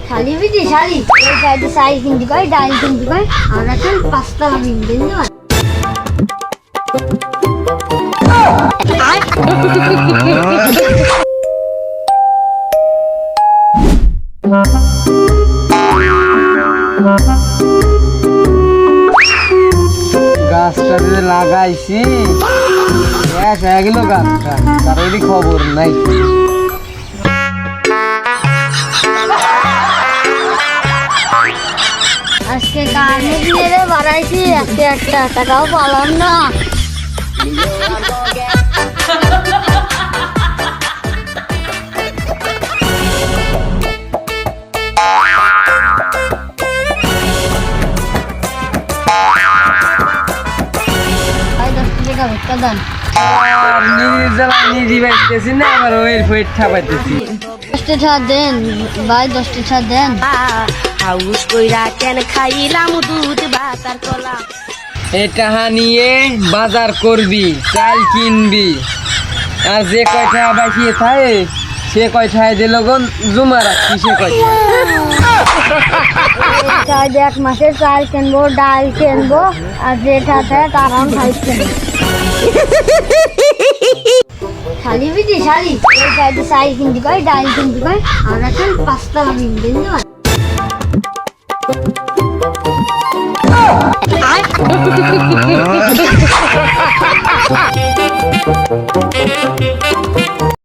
শালি বিটি শালি এই সাইডে সাই কিনতে কই ডাল কিনতে কই আর এখন পাস্তা কিনতে না গাছটা যে লাগাইছি শেষ হয়ে গেল গাছটা, কারোরই খবর নাই। আজকে গানে দিয়ে রে বাড়াইছি একটা টাকাও পালাম না। টাকা নিয়ে বাজার করবি, চাল কিনবি, আর যে কয়টা বাকিয়ে থাকে সে কয়টায় দিল জমা রাখবি। সে কয়টা এক মাসের চাল কিনবো, ডাল কিনবো, আর যেটা থাকে তার ভাই কিনবো। শালি বিটি শালি এই সাইডে সাই কিনতে কই ডাল কিনতে কই আর এখন পাস্তা কিনতে না।